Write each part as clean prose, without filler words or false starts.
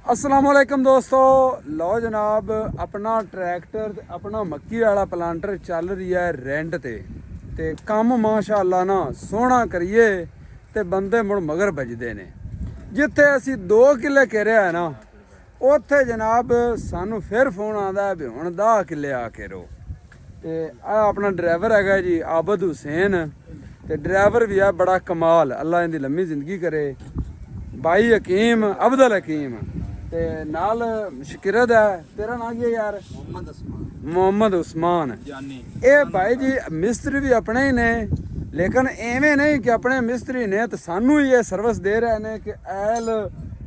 अस्सलाम वालेकुम दोस्तों। लो जनाब, अपना ट्रैक्टर अपना मक्की वाला प्लांटर चल रही है रेंट ते काम माशाअल्लाह ना सोहना करिए ते बंदे मुड़ मगर बजदे ने। जिथे असी 2 किले घेरिया है ना उत्थे जनाब सानू फिर फोन आता है भी हुण 10 किले आके रो। ते आ अपना ड्राइवर है जी आबद हुसैन, ते ड्राइवर भी है बड़ा कमाल, अल्लाह इनकी लम्मी जिंदगी करे। भाई हकीम अब्दुल हकीम ते नाल शकीरत है। तेरा नाम की है यार? मोहम्मद उस्मान। ये भाई जी मिस्त्री भी अपने ही ने, लेकिन एवें नहीं कि अपने मिस्त्री ने तो सानू ही ये सर्विस दे रहे ने कि एल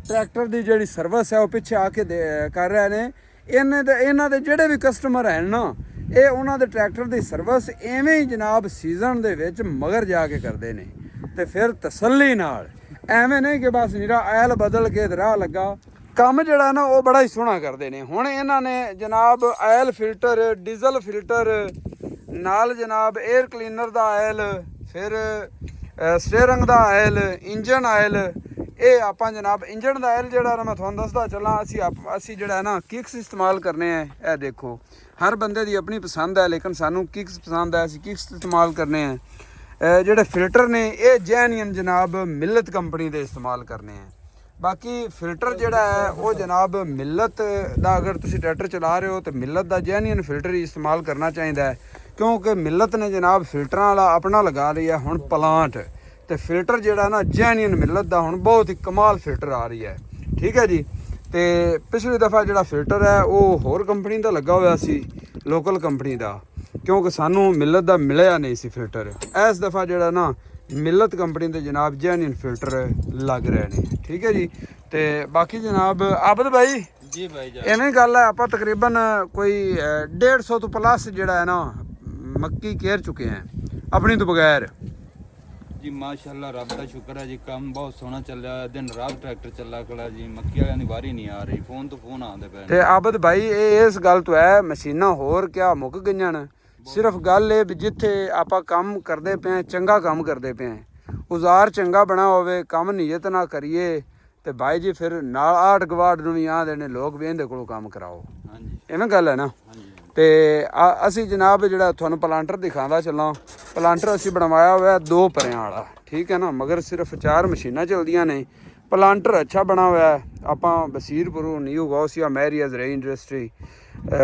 ट्रैक्टर की जी सर्विस है वो पिछे आके कर रहे ने। इन्हों के जोड़े भी कस्टमर हैं ना, ये उन्होंने ट्रैक्टर की सर्विस एवें ही जनाब सीजन दे विच मगर जाके करते हैं। तो फिर तसल्ली नाल एवें नहीं कि बस निरा आयल बदल के राह लगा। काम जड़ा ना वो बड़ा ही सोहना करते हैं। हुण इन्होंने जनाब आयल फिल्टर, डीजल फिल्टर नाल जनाब एयर क्लीनर का आयल, फिर स्टेयरिंग का आयल, इंजन आयल। ये आप जनाब इंजन का आयल जड़ा मैं तुहानूं दसदा चला, असी जड़ा ना किक्स इस्तेमाल करने हैं। यह देखो हर बंदे की अपनी पसंद है, लेकिन सानू किक्स पसंद है, असी किक्स इस्तेमाल करने हैं। जोड़े फिल्टर ने ये जैनियन जनाब मिलत कंपनी के इस्तेमाल करने हैं। बाकी फिल्टर जोड़ा है वो जनाब मिलत का, अगर तुम ट्रैक्टर चला रहे हो तो मिलत का जैनियन फिल्टर ही इस्तेमाल करना चाहिए, क्योंकि मिलत ने जनाब फिल्टर वाला अपना लगा लिया हुण प्लांट। तो फिल्टर जोड़ा ना जैनियन मिलत का हुण बहुत ही कमाल फिल्टर आ रही है। ठीक है जी। तो पिछली दफ़ा जोड़ा फिल्टर है वो होर कंपनी का लगा हुआ सी, लोकल कंपनी का, क्योंकि सानू मिलत का मिलिया नहीं सी फिल्टर। इस दफ़ा जोड़ा ना मिलत कंपनी के जनाब जैनियन फिल्टर लग रहे हैं। ठीक है जी। तो बाकी जनाब आबद भाई जी भाई इवें गल है, आप तकरीबन कोई 150 तो प्लस जोड़ा है ना मक्की केर चुके हैं अपनी तो बगैर जी। माशाल्लाह रब का शुक्र है जी, काम बहुत सोहना चल रहा है। दिन रात ट्रैक्टर चला खड़ा जी, मक्की वालियां दी वारी नहीं आ रही, फोन तो फोन आते पे। ते आबद भाई इस गल तो है मशीनां होर क्या मुक गईयां न। सिर्फ गल ये भी जिथे आप काम करते पे हैं, चंगा काम करते पे हैं, औजार चंगा बना होवे, काम नीयत ना करिए तो भाई जी फिर नाल आठ गवाड़ नूं भी आंदे ने लोग भी इहदे कोलों काम कराओ। हाँ जी इवें गल है ना। हाँ जी ते असी जनाब जिहड़ा तुहानूं प्लांटर दिखांदा चलां, प्लांटर असी बनवाया हुआ है 2 परियां वाला। ठीक है ना, मगर सिर्फ 4 मशीनां चलदियां ने। प्लांटर अच्छा बना हुआ है। आपां बसीरपुरों न्यू गौसिया मैरियज रे इंडस्ट्री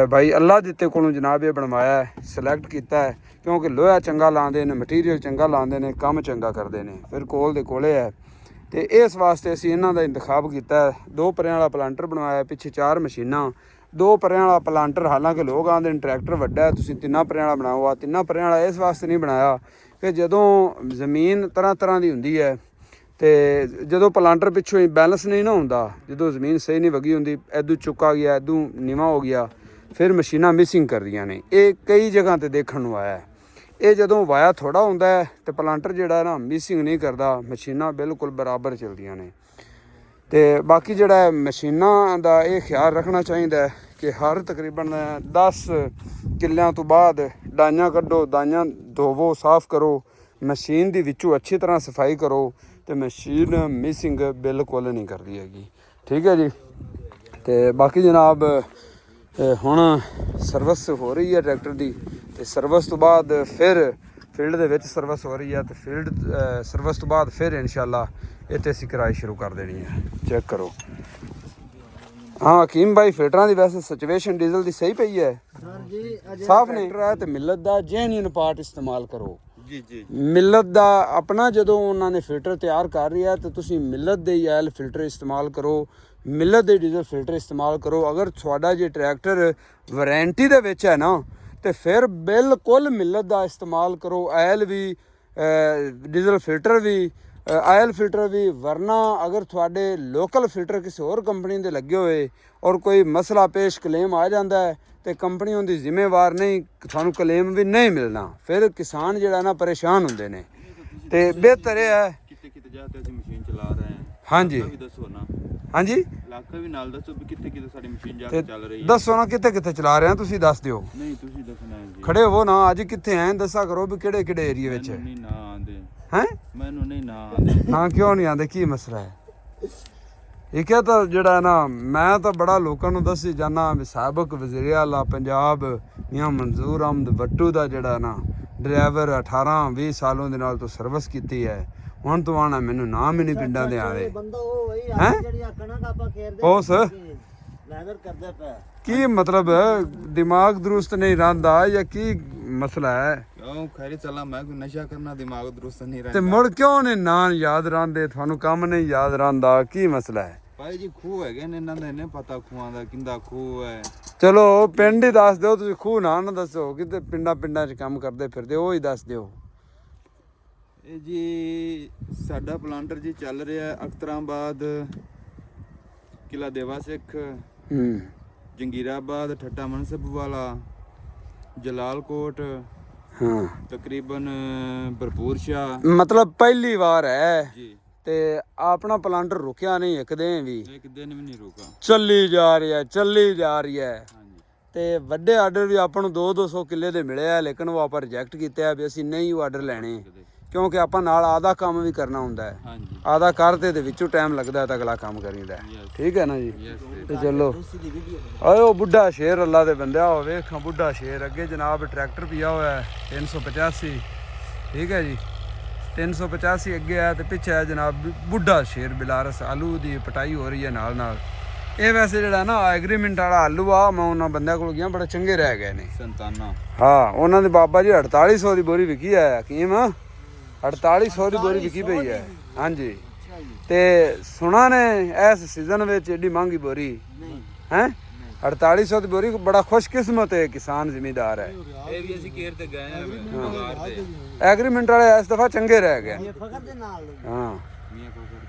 भाई अल्लाह दिते कोलों जनाब ये बनवाया है, सिलैक्ट किया है, क्योंकि लोहा चंगा लाते हैं, मटीरियल चंगा लाते हैं, काम चंगा करते हैं। फिर कोल दे कोले है तो इस वास्ते असी इन्हां दा इंतखाब किया है। 2 परियां वाला प्लांटर बनवाया, पिछे 4 मशीनां, 2 परियां वाला प्लांटर। हालांकि लोग आते हैं ट्रैक्टर वड्डा है, तुसीं 3 परियां वाला बनाओ। आ 3 परियां वाला इस वास्ते नहीं बनाया कि जदों ज़मीन तरह तरह की हुंदी है तो जदों प्लांटर पिछों ही बैलेंस नहीं ना हुंदा, जदों ज़मीन सही नहीं वगी हुंदी, इदू चुका गया इदू नीवा हो गया, फिर मशीनां मिसिंग करदियां ने। ये कई जगह ते देखण नूं आया है। ये जदों वाया थोड़ा हुंदा है तो प्लांटर जिहड़ा ना मिसिंग नहीं करदा, मशीनां बिल्कुल बराबर चलदियां ने। तो बाकी जिहड़ा मशीनां दा ये ख्याल रखना चाहिए कि हर तकरीबन 10 किल्लियां तो बाद डाइयां कड्डो, डाइयां धोवो, साफ़ करो, मशीन दी विचों अच्छी तरह सफाई करो, तो मशीन मिसिंग बिल्कुल नहीं करती हैगी। ठीक है जी। तो बाकी जनाब हुण सर्विस हो रही है ट्रैक्टर की, तो सर्विस तो बाद फिर फील्ड दे विच सर्विस हो रही है, तो फील्ड सर्विस तो बाद फिर इंशाअल्लाह इत्थे असीं कराई शुरू कर देनी है। चेक करो। हाँ हकीम भाई फिल्टरां दी वैसे सिचुएशन डीजल दी सही पई है, साफ नहीं है, तो मिलत दा जेन्युइन पार्ट इस्तेमाल करो। जी जी मिलत दा अपना जदों उन्होंने फिल्टर तैयार कर रही है तो तुसीं मिलत दे ही आयल फिल्टर इस्तेमाल करो, मिलत दे डीजल फिल्टर इस्तेमाल करो। अगर तुहाडा जे ट्रैक्टर वारंटी दे विच है ना तो फिर बिल्कुल मिलत दा इस्तेमाल करो, आयल भी डीजल फिल्टर भी आयल फिल्टर भी। वरना अगर थोड़े लोकल फिल्टर किसी होर कंपनी दे लगे हुए और कोई मसला पेश क्लेम आ जाता है तो कंपनी उनकी जिम्मेवार नहीं, थानू क्लेम भी नहीं मिलना, फिर किसान जिहड़ा ना परेशान होंदे ने। ते बेहतर है किते किते जाते ਅਸੀਂ ਮਸ਼ੀਨ ਚਲਾ ਰਹੇ ਹਾਂ। हाँ जी ਵੀ ਦੱਸੋ ਨਾ, हाँ जी ਇਲਾਕਾ ਵੀ ਨਾਲ ਦੱਸੋ ਵੀ ਕਿੱਥੇ ਕਿੱਥੇ ਸਾਡੀ ਮਸ਼ੀਨ ਜਾ ਕੇ ਚੱਲ ਰਹੀ ਹੈ। दसो ना कित्थे कित्थे चला रहे हैं, तुसीं दस दिओ। ਨਹੀਂ ਤੁਸੀਂ ਦੱਸਣਾ ਹੈ ਜੀ। खड़े हो ना अज कित्थे हैं, दसा करो भी किहड़े किहड़े एरिए विच ਮੈਨੂੰ ਨਹੀਂ ਨਾ ਆਂਦੇ, हैं। ਮੈਨੂੰ ਨਹੀਂ ਨਾ ਆਂਦੇ। हाँ क्यों नहीं आते, की मसला है? ਠੀਕ ਹੈ। ਤਾਂ ਜਿਹੜਾ ਨਾ ਮੈਂ ਤਾਂ ਬੜਾ ਲੋਕਾਂ ਨੂੰ ਦੱਸੀ ਜਾਣਾ ਵੀ ਸਾਬਕ ਵਜ਼ੀਰ ਆਲਾ ਪੰਜਾਬ ਮੀਆਂ ਮਨਜ਼ੂਰ ਅਹਿਮਦ ਵੱਟੂ ਦਾ ਜਿਹੜਾ ਨਾ ਡਰਾਈਵਰ 18-20 ਸਾਲੋਂ ਦੇ ਨਾਲ ਤੋਂ ਸਰਵਿਸ ਕੀਤੀ ਹੈ। ਹੁਣ ਤੋਂ ਆਣਾ ਮੈਨੂੰ ਨਾਮ ਹੀ ਨਹੀਂ ਪਿੰਡਾਂ ਦੇ ਆਵੇ ਬੰਦਾ ਉਹ ਵਈ ਹੈਂ? ਜਿਹੜੀ ਆਖਣਾ ਕਿ ਆਪਾਂ ਖੇਰਦੇ ਉਸ ਲੈਦਰ ਕਰਦੇ ਪਿਆ ਕੀ ਮਤਲਬ ਦਿਮਾਗ ਦਰੁਸਤ ਨਹੀਂ ਰਹਿੰਦਾ ਜਾਂ ਕੀ ਮਸਲਾ ਹੈ? ਕਿਉਂ ਖੈਰੀ ਚੱਲਾਂ ਮੈਂ ਕੋਈ ਨਸ਼ਾ ਕਰਨਾ ਦਿਮਾਗ ਦਰੁਸਤ ਨਹੀਂ ਤੇ ਰਹਿੰਦਾ ਮੁੜ ਕਿਉਂ ਨੇ ਨਾਂ ਯਾਦ ਰਹਿੰਦੇ ਤੁਹਾਨੂੰ ਕੰਮ ਨਹੀਂ ਯਾਦ ਰਹਿੰਦਾ ਕੀ ਮਸਲਾ ਹੈ? ਭਾਈ ਜੀ ਖੂਹ ਹੈਗੇ ਨੇ ਇਹਨਾਂ ਦਾ ਇਹਨੇ ਪਤਾ ਖੂਹਾਂ ਦਾ ਕਿੰਦਾ ਖੂਹ ਹੈ। ਚਲੋ ਪਿੰਡ ਹੀ ਦੱਸ ਦਿਓ ਤੁਸੀਂ ਖੂਹ ਨਾ ਦੱਸੋ ਕਿਤੇ ਪਿੰਡਾਂ 'ਚ ਕੰਮ ਕਰਦੇ ਫਿਰਦੇ ਉਹ ਹੀ ਦੱਸ ਦਿਓ। ਇਹ ਜੀ ਸਾਡਾ ਪਲਾਂਟਰ ਜੀ ਚੱਲ ਰਿਹਾ ਹੈ ਅਖਤਰਾਬਾਦ, ਕਿਲਾ ਦੇਵਾ ਸਿੱਖ, ਹੂੰ ਜੰਗੀਰਾਬਾਦ, ਠੱਟਾ ਮਨਸਬ ਵਾਲਾ, ਜਲਾਲਕੋਟ, ਹਾਂ ਤਕਰੀਬਨ ਭਰਪੂਰ ਸ਼ਾਹ ਮਤਲਬ ਪਹਿਲੀ ਵਾਰ ਹੈ ਜੀ। ਤੇ ਆਪਣਾ ਪਲਾਂਟਰ ਰੁਕਿਆ ਨਹੀਂ ਇੱਕ ਦਿਨ ਵੀ, ਇੱਕ ਦਿਨ ਵੀ ਨਹੀਂ ਰੁਕਾ। ਚੱਲੀ ਜਾ ਰਹੀ ਹੈ ਹਾਂਜੀ ਤੇ ਵੱਡੇ ਆਰਡਰ ਵੀ ਆਪਾਂ ਨੂੰ 200 ਕਿੱਲੇ ਦੇ ਮਿਲੇ ਆ ਲੇਕਿਨ ਉਹ ਆਪਾਂ ਰਿਜੈਕਟ ਕੀਤੇ ਆ ਵੀ ਅਸੀਂ ਨਹੀਂ ਉਹ ਆਰਡਰ ਲੈਣੇ ਕਿਉਂਕਿ ਆਪਾਂ ਨਾਲ ਆਦਾ ਕੰਮ ਵੀ ਕਰਨਾ ਹੁੰਦਾ ਹੈ। ਹਾਂਜੀ ਆਦਾ ਕਰਦੇ ਦੇ ਵਿੱਚੋਂ ਟਾਈਮ ਲੱਗਦਾ ਤਾਂ ਅਗਲਾ ਕੰਮ ਕਰੀਦਾ ਹੈ। Yes. ਠੀਕ ਹੈ ਨਾ ਜੀ। ਯੈਸ ਤੇ ਚਲੋ ਓਏ ਉਹ ਬੁੱਢਾ ਸ਼ੇਰ ਅੱਲਾ ਦੇ ਬੰਦਿਆ ਹੋ ਵੇਖਾਂ ਬੁੱਢਾ ਸ਼ੇਰ ਅੱਗੇ ਜਨਾਬ ਟਰੈਕਟਰ ਪਿਆ ਹੋਇਆ ਹੈ 385 ਠੀਕ ਹੈ ਜੀ 385 ਅੱਗੇ ਆ ਤੇ ਪਿੱਛੇ ਹੈ ਜਨਾਬ ਬੁੱਢਾ ਸ਼ੇਰ ਬਿਲਾਰਸ ਆਲੂ ਦੀ ਪਟਾਈ ਹੋ ਰਹੀ ਹੈ ਨਾਲ ਇਹ ਵੈਸੇ ਜਿਹੜਾ ਨਾ ਐਗਰੀਮੈਂਟ ਵਾਲਾ ਆਲੂ ਆ ਮੈਂ ਉਹਨਾਂ ਬੰਦਿਆਂ ਕੋਲ ਗਿਆ ਬੜੇ ਚੰਗੇ ਰਹਿ ਗਏ ਨੇ ਸੰਤਾਨਾ। ਹਾਂ ਉਹਨਾਂ ਦੇ ਬਾਬਾ ਜੀ 4800 ਦੀ ਬੋਰੀ ਵਿਕੀ ਹੈ ਹਕੀਮ 4800 ਦੀ ਬੋਰੀ ਵਿਕੀ ਪਈ ਹੈ ਹਾਂਜੀ। ਤੇ ਸੁਣਾ ਨੇ ਇਸ ਸੀਜ਼ਨ ਵਿੱਚ ਏਡੀ ਮਹਿੰਗੀ ਬੋਰੀ ਹੈ 4800 ਦੀ ਬੋਰੀ ਬੜਾ ਖੁਸ਼ਕਿਸਮਤ ਹੈ ਕਿਸਾਨ ਜ਼ਿਮੀਂਦਾਰ ਹੈ। ਇਹ ਵੀ ਅਸੀਂ ਕੇਰ ਤੇ ਗਏ ਆ ਬਗਾਰ ਤੇ ਐਗਰੀਮੈਂਟ ਵਾਲੇ ਇਸ ਦਫਾ ਚੰਗੇ ਰਹਿ ਗਏ ਇਹ ਫਕਰ ਦੇ ਨਾਲ ਹਾਂ ਮੀਆਂ ਕੋਕਰ